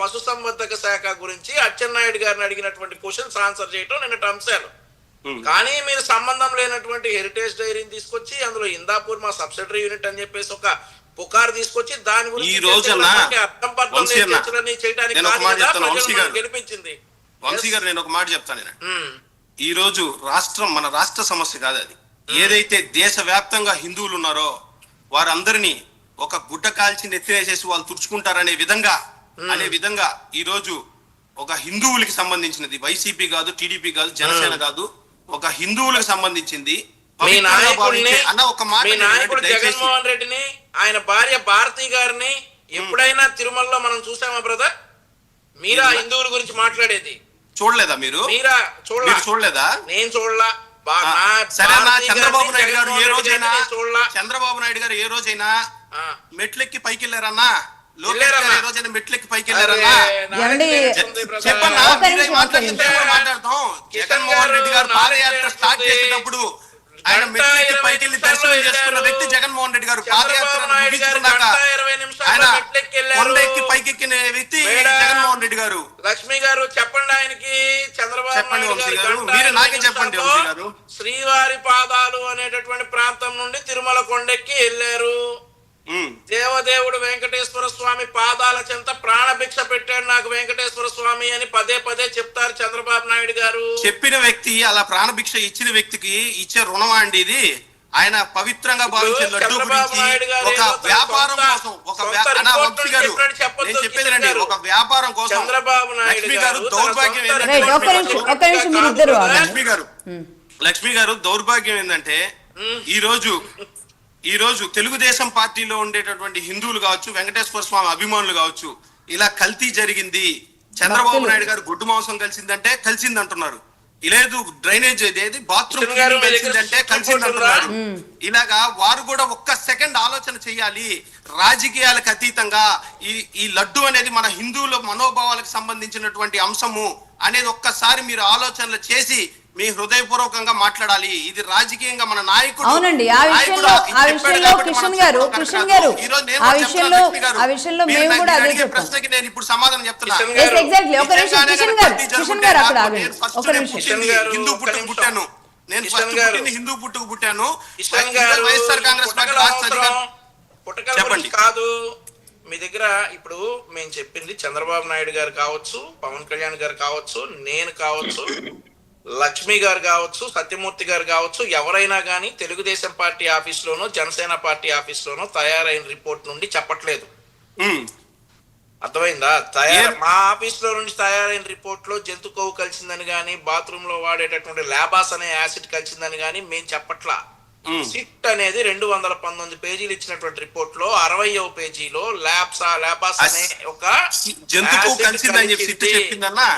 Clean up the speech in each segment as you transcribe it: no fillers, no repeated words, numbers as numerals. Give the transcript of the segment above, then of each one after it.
పశుసంవర్ధక శాఖ గురించి అచ్చెన్నాయుడు గారిని అడిగినటువంటి క్వశ్చన్స్ ఆన్సర్ చేయటం నిన్నటి అంశాలు. కానీ మీరు సంబంధం లేనటువంటి హెరిటేజ్ డైరీని తీసుకొచ్చి అందులో ఇందాపూర్ మా సబ్సిడరీ యూనిట్ అని చెప్పేసి ఒక పుకారు తీసుకొచ్చి దాని గురించి గెలిపించింది. వంశీ గారు నేను ఒక మాట చెప్తాను. ఈ రోజు మన రాష్ట్ర సమస్య కాదు అది. ఏదైతే దేశవ్యాప్తంగా హిందువులు ఉన్నారో వారందరినీ ఒక గుడ్డ కాల్చి నెత్తినేసేసి వాళ్ళు తుడుచుకుంటారనే విధంగా ఈ రోజు ఒక హిందువులకి సంబంధించినది, వైసీపీ కాదు, టీడీపీ కాదు, జనసేన కాదు, ఒక హిందువులకు సంబంధించింది. మీ నాయకుడు జగన్మోహన్ రెడ్డిని, ఆయన భార్య భారతి గారిని ఎప్పుడైనా తిరుమలలో మనం చూసామా బ్రదర్? మీరా హిందువుల గురించి మాట్లాడేది? చూడలేదా మీరు? చూడలేదా? నేను చూడలా. చంద్రబాబు నాయుడు గారు ఏ రోజైనా మెట్లెక్కి పైకి వెళ్ళారన్నా? మెట్లెక్కి పైకి వెళ్ళారన్నా? చెప్పన్నా. మాట్లాడతాం. జగన్మోహన్ రెడ్డి గారు పాదయాత్ర స్టార్ట్ చేసేటప్పుడు ఆయన మెట్లెక్కి పైకి వెళ్ళి దర్శనం చేసుకున్న వ్యక్తి జగన్మోహన్ రెడ్డి గారు. పాదయాత్ర ముగించుకున్నాక ఆయన కొండెక్కి పైకెక్కిన వ్యక్తి జగన్మోహన్ రెడ్డి గారు. లక్ష్మి గారు చెప్పండి ఆయనకి. చంద్రబాబు మీరు నాకే చెప్పండి. శ్రీవారి పాదాలు అనేటటువంటి ప్రాంతం నుండి తిరుమల కొండెక్కి వెళ్ళారు. దేవదేవుడు వెంకటేశ్వర స్వామి పాదాల చెంత ప్రాణభిక్ష పెట్టాడు నాకు వెంకటేశ్వర స్వామి అని పదే పదే చెప్తారు చంద్రబాబు నాయుడు గారు. చెప్పిన వ్యక్తి అలా ప్రాణభిక్ష ఇచ్చిన వ్యక్తికి ఇచ్చే రుణమా అండి ఇది? ఆయన పవిత్రంగా భావించే లడ్డూ గురించి ఒక వ్యాపారం కోసం నేను చెప్పేది ఒక వ్యాపారం కోసం చంద్రబాబు నాయుడు గారు దౌర్భాగ్యం లక్ష్మి గారు దౌర్భాగ్యం ఏంటంటే ఈ రోజు తెలుగుదేశం పార్టీలో ఉండేటటువంటి హిందువులు కావచ్చు, వెంకటేశ్వర స్వామి అభిమానులు కావచ్చు, ఇలా కల్తీ జరిగింది, చంద్రబాబు నాయుడు గారు గుడ్డు మాంసం కలిసిందంటే కలిసింది అంటున్నారు. లేదు డ్రైనేజ్ ఏది బాత్రూమ్ కలిసిందంటే కలిసింది అంటున్నారు. ఇలాగా వారు కూడా ఒక్క సెకండ్ ఆలోచన చెయ్యాలి. రాజకీయాలకు అతీతంగా ఈ లడ్డు అనేది మన హిందువుల మనోభావాలకు సంబంధించినటువంటి అంశము అనేది ఒక్కసారి మీరు ఆలోచనలు చేసి మీ హృదయపూర్వకంగా మాట్లాడాలి. ఇది రాజకీయంగా మన నాయకుడు. అవునండి, ఆ విషయంలో కిషన్ గారు మేము కూడా అదే చెప్తాం. ప్రశ్నకి నేను ఇప్పుడు సమాధానం చెప్తున్నా. హిందూ పుట్టుకు పుట్టాను నేను, హిందూ పుట్టుకు పుట్టాను. వైఎస్ఆర్ కాంగ్రెస్ పార్టీ చెప్పండి కాదు మీ దగ్గర. ఇప్పుడు మేము చెప్పింది చంద్రబాబు నాయుడు గారు కావచ్చు, పవన్ కళ్యాణ్ గారు కావచ్చు, నేను కావచ్చు, లక్ష్మి గారు కావచ్చు, సత్యమూర్తి గారు కావచ్చు, ఎవరైనా కానీ తెలుగుదేశం పార్టీ ఆఫీస్లోనో జనసేన పార్టీ ఆఫీస్లోనో తయారైన రిపోర్ట్ నుండి చెప్పట్లేదు. అర్థమైందా? మా ఆఫీస్ లో నుంచి తయారైన రిపోర్ట్ లో జంతు కొవ్వు కలిసిందని గానీ, బాత్రూమ్ లో వాడేటటువంటి లాబాస్ అనే యాసిడ్ కలిసిందని గానీ మేము చెప్పట్లా. సిట్ అనేది 219 పేజీలు ఇచ్చినటువంటి రిపోర్ట్ లో 60వ పేజీలో లాబాస్ అనే ఒక జంతు కొవ్వు కలిసిందని చెప్పి సిట్ చెప్పిందన్నా.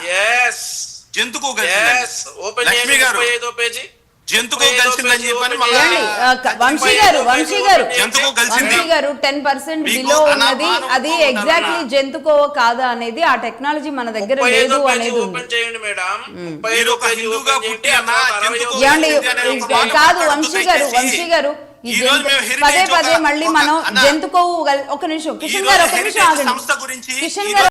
జంతుకు ఓపెన్ చేయండి 35వ పేజీ. జంతుకు కలిసిందని చెప్పని వంశీ గారు 10% బిలో ఉన్నది. అది ఎగ్జాక్ట్లీ జంతుకో కాదా అనేది ఆ టెక్నాలజీ మన దగ్గర లేదు అనేది ఓపెన్ చేయండి మేడం. కాదు వంశీ గారు పదే మళ్ళీ మనం జంతుకోవు. ఒక నిమిషం కిషన్ గారు ఆగండి. కిషన్ గారు